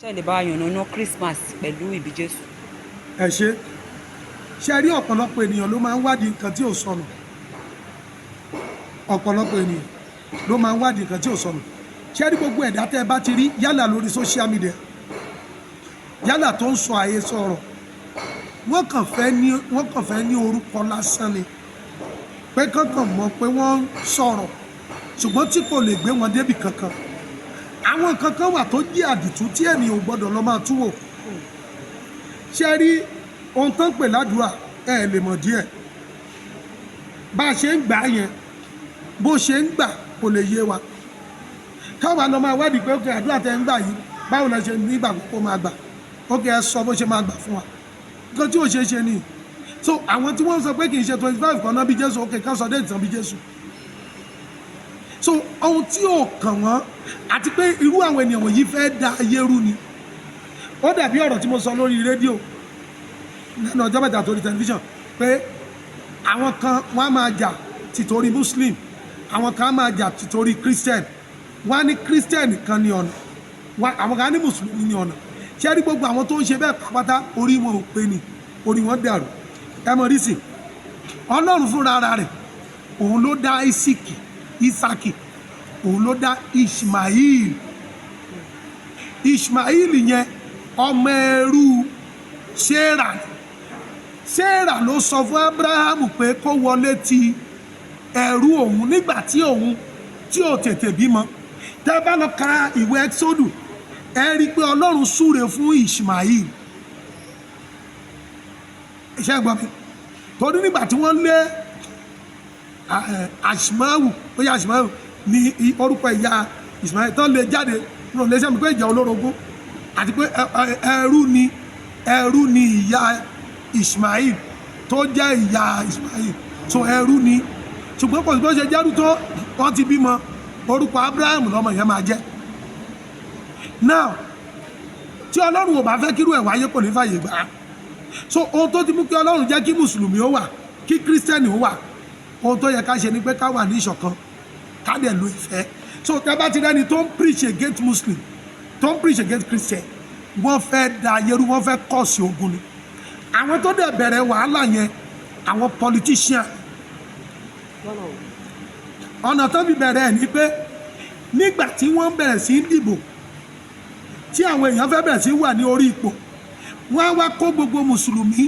ṣé lè bá yànnàná Christmas pẹ̀lú ìbí Jésù. ẹ ṣe rí ọ̀pọ̀lọpọ̀ ènìyàn ló máa ń wádìí nǹkan tí ò sọnù ọ̀pọ̀lọpọ̀ ènìyàn ló máa ń wádìí nǹkan tí ò sọnù ṣé rí gbogbo ẹ̀dá tẹ́ ẹ bá ti rí yálà lórí social media yálà tó ń sọ àhesọ ọ̀rọ̀ wọ́n kàn fẹ́ ní orúkọ lásán ni pé kankan mọ̀ pé wọ́n ń sọ̀rọ̀ ṣùgbọ́n tí kò lè gbé wọn débi kankan àwọn kankan wà tó jẹ́ àdìtú tí ènìyàn ò gbọ́dọ̀ lọ máa túwò ṣé rí ohun tó ń pè ládùúrà ẹ lè mọ̀ díẹ̀ bá a ṣe ń gbà yẹn bó ṣe ń gbà kò lè yé wa káwa lọ máa wádìí pé ókè àdúrà tẹ ń gbà yìí báwo la ṣe nígbà kó máa gbà ókè ẹ sọ bó ṣe máa gbà fún wa nǹkan tí ò ṣeé ṣe nìyí so àwọn tí wọ́n sọ pé kì í ṣe 25 kan náà bí Jésù ókè ká sọ déètì tán bí Jésù so ohun tí ò kàn wọ́n àti pé irú àwọn ènìyàn wọ̀nyí fẹ́ da ayé rú ni ó dàbí ọ̀rọ̀ tí mo sọ lórí rédíò lẹ́nu ọjọ́ mẹ́ta torí tẹlifíṣàn pé àwọn kan wọ́n á máa jà tìtorí Muslim àwọn kan á máa jà tìtorí Christian wọ́n á ní Christian kan ní ọ̀nà àwọn kan á ní Mùsùlùmí ní ọ̀nà ṣé rí gbogbo àwọn tó ń ṣe bẹ́ẹ̀ pátá orí wọn ò pé ni orí wọn dàrú ẹ mọ̀ rí sí Ọlọ́run fúnra ara rẹ̀ òun ló dá Isaki òun ló dá Ishmael yẹn ọmọ ẹrú Sarah ló sọ fún Abrahamu pé kó wọlé ti ẹrú òun nígbà tí òun tí ò tètè bímọ tẹ́ bá lọ ka ìwé Exodus ẹ rí i pé Ọlọ́run súre fún Ishmael iṣẹ́ gbọ́ mi torí nígbà tí wọ́n lé Ashmael bóyá Ashmael ní orúkọ ìyá Ishmael tó lè jáde nínú iléeṣẹ́ mi pé ìjà olórogún àti pé ẹrú ni ìyá Ishmael tó jẹ́ ìyá Ishmael so ẹrú ni ṣùgbọ́n kò sí bó ṣe jẹ́rú tó wọ́n ti bímọ orúkọ Abraham lọ́mọ yẹn máa jẹ́ now tí Ọlọ́run ò bá fẹ́ kírú ẹ̀ wáyé kò ní fàyè gbà á so ohun tó ti mú kí Ọlọ́run jẹ́ kí mùsùlùmí ó wà kí kírísítẹ́nì ó wà ohun tó yẹ ká ṣe ni pé ká wà ní ìṣọ̀kan ká dẹ̀ lo ìfẹ́ so tẹ́ bá ti rẹ́ni tó ń preach against Muslim tó ń preach against Christian wọ́n fẹ́ da ayérú wọ́n fẹ́ kọ́ sí ogun ni àwọn tó dẹ̀ bẹ̀rẹ̀ wàhálà yẹn àwọn politician ọ̀nà tó fi bẹ̀rẹ̀ ẹ̀ ni pé nígbà tí wọ́n bẹ̀rẹ̀ sí dìbò tí àwọn èèyàn fẹ́ bẹ̀rẹ̀ sí wà ní orí ipò wọ́n á wá kó gbogbo mùsùlùmí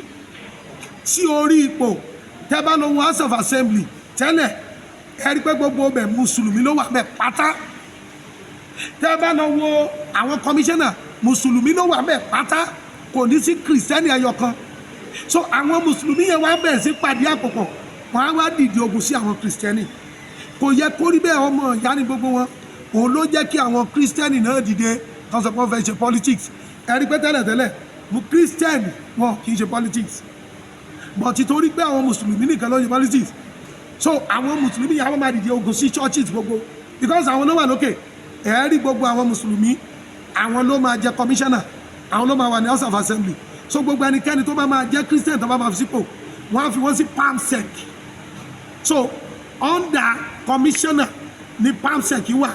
sí orí ipò tẹ́ bá lọ wọ House of Assembly tẹ́lẹ̀ ẹ rí pé gbogbo ọbẹ̀ mùsùlùmí ló wà bẹ́ẹ̀ pátá tẹ́ bá lọ wo àwọn kọmíṣánná mùsùlùmí ló wà bẹ́ẹ̀ pátá kò ní sí kìrìsìtẹ́nì ẹyọ kan so àwọn mùsùlùmí yẹn wá bẹ̀rẹ̀ sí pàdé àpòpọ̀ wọ́n á wá dìde ogun sí àwọn kìrìsìtẹ́nì kò yẹ kó rí bẹ́ẹ̀ ọmọ ìyá ní gbogbo wọn òun ló jẹ́ kí àwọn kìrìsìtẹ́nì náà dìde kan sọ pé wọ́n fẹ́ ṣe politics ẹ rí pé tẹ́lẹ̀tẹ́lẹ̀ mú kìrìsìtẹ́nì wọn kì í ṣe politics but títorí pé àwọn mùsùlùmí nìkan ló ń ṣe politics so àwọn mùsùlùmí yẹn àwọn máa dìde ogun sí churches gbogbo because àwọn náà wà lókè ẹ rí gbogbo àwọn mùsùlùmí àwọn ló máa jẹ commissioner àwọn ló máa wà ní House of Assembly so gbogbo ẹnikẹ́ni tó bá máa jẹ́ Christian tó bá máa fi sípò wọ́n á fi wọ́n sí palmsec so under commissioner ní palmsec wà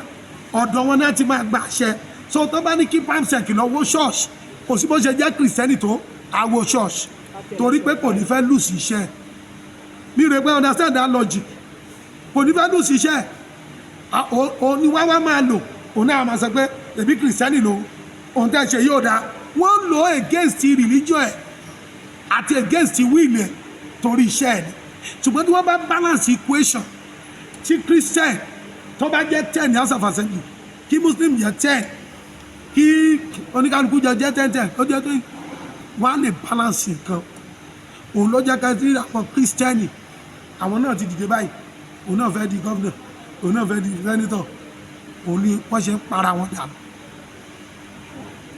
ọ̀dọ̀ wọn náà ti máa gba àṣẹ so tó bá ní kí palmsec lọ wó church kò sí bó ṣe jẹ́ Christian tó àwọ̀ church torí pé kò ní fẹ́ lù sí iṣẹ́ mi rè pé understand that logic kò ní fẹ́ lù sí iṣẹ́ òní wá máa lò òun náà máa sọ pé èmi Christian lò òun tẹ́ ṣe yóò dáa wọ́n lò against religion ẹ̀ àti against will ẹ̀ torí iṣẹ́ ẹ̀ ni ṣùgbọ́n tí wọ́n bá balance equation tí Christian tó bá jẹ́ 10 ní House of Assembly kí Muslim jẹ́ 10 kí oníkálukú jẹ́ 10 ó jẹ́ 20 wọ́n á lè balance nǹkan òun ló jẹ́ ká sí àwọn Christian àwọn náà ti dìde báyìí òun náà fẹ́ di governor òun náà fẹ́ di senator òun ni wọ́n ṣe ń para wọn dànù.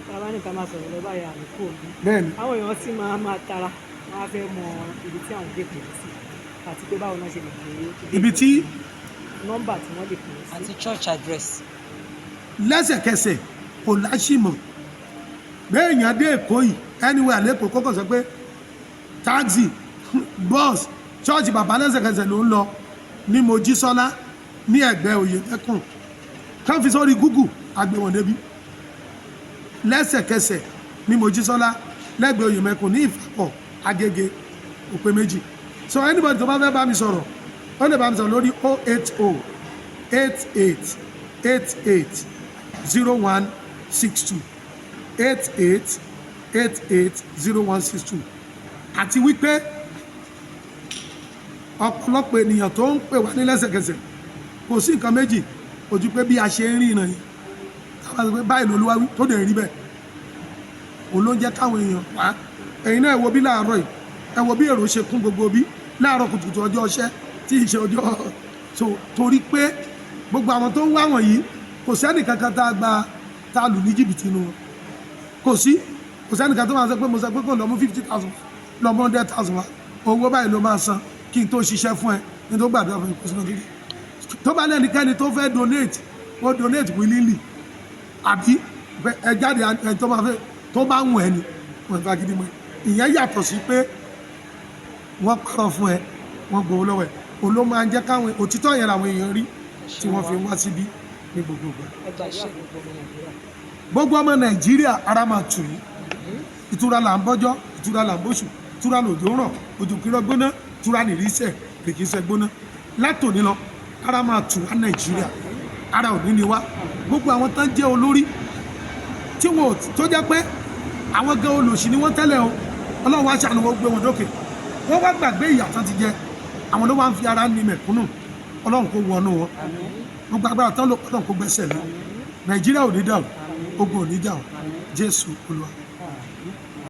bàbá nìkan máa sọ̀rọ̀ lọ́ba ìyá àlùkò òbí. bẹ́ẹ̀ni àwọn èèyàn sì máa tara wọ́n á fẹ́ mọ ibi tí àwọn lè pè é sí àti pé báwo náà ṣe lè pè é. ibi tí nọ́mbà tí wọ́n lè pè é sí. àti church address. lẹ́sẹ̀kẹsẹ̀ kò láṣìmọ̀ bẹ́ẹ̀ yàn dé Èkó yìí anywhere lẹ́kọ̀ọ́ kọ́kọ́ sọ pé taxi bus church bàbá lẹ́sẹ̀kẹsẹ̀ ló ń lọ ní Mojísọ́lá ní ẹ̀gbẹ́ Oyèdẹ́kùn kàn fi sórí Google àgbẹ̀wọ̀n débi lẹ́sẹ̀kẹsẹ̀ ní Mojísọ́lá lẹ́gbẹ̀ẹ́ Oyèmẹkùn ní Ìfàkọ̀ Agége òpè méjì. So anybody tó bá fẹ́ bá mi sọ̀rọ̀ ó lè bá mi sọ̀rọ̀ lórí 08088880162 88880162 àti wípé ọ̀pọ̀lọpọ̀ ènìyàn tó ń pè wá ní lẹ́sẹ̀kẹsẹ̀ kò sí nǹkan méjì ojú pé bí a ṣe ń rí ìrìn yìí káwọn sọ pé báyìí lolúwa wí tó dẹ̀ rí bẹ́ẹ̀ òun ló ń jẹ́ káwọn èèyàn wá. ẹ̀yin náà ẹ wo bí láàárọ̀ yìí ẹ wo bí èrò ṣe kún gbogbo bí láàárọ̀ kùtùkùtù ọjọ́ ọṣẹ́ tí ì ṣe ọjọ́ torí pé gbogbo àwọn tó ń wá wọ̀nyí kò sẹ́nì kankan tá a lù ní jìbìtì inú wọn kò sẹ́nì kan tó máa sọ pé mo sọ pé kò lọ mú 50,000 lọ mú 100,000 wa owó báyìí ló máa san kí n tó ṣiṣẹ́ fún ẹ ní tó gbàdúrà fún ìkóso náà kékeré tó bá lẹ́nikẹ́ni tó fẹ́ donate ó donate willingly àbí ẹ jáde ẹ tó máa fẹ́ tó bá wù ẹ ni wọ́n fẹ́ gidi mọ́ ìyẹn yàtọ̀ sí pé wọ́n parọ́ fún ẹ wọ́n gbowó lọ́wọ́ ẹ òun ló máa ń jẹ́ káwọn òtítọ́ yẹn làwọn èèyàn rí tí wọ́n fi wá síbí ní gbogbo ìgbà. Gbogbo ọmọ Nàìjíríà ara máa tù yín ìtura là ń bọ́jọ́ ìtura là ń bóṣù ìtura lòjò ràn òjò kìlọ̀ gbóná ìtura nìrísẹ̀ kìkìsẹ̀ gbóná látòní lọ ara máa tù wá Nàìjíríà ara ò ní ni wá. Gbogbo àwọn tán jẹ́ olórí tí wọn tó jẹ́ pé àwọn gan olòṣì ni wọ́n tẹ́lẹ̀ o Ọlọ́run wá ṣàánú wọn gbé wọn dókè wọ́n wá gbàgbé ìyà tán ti jẹ àwọn ló wá ń fi ara ní mẹ̀kúnnù Ọlọ́run kó wọnú wọn gbogbo agbára tán ló Ọlọ́run kó gbẹ́sẹ̀ lé Nàìjíríà ò ní dàrú ogun ò ní jà o Jésù Olúwa.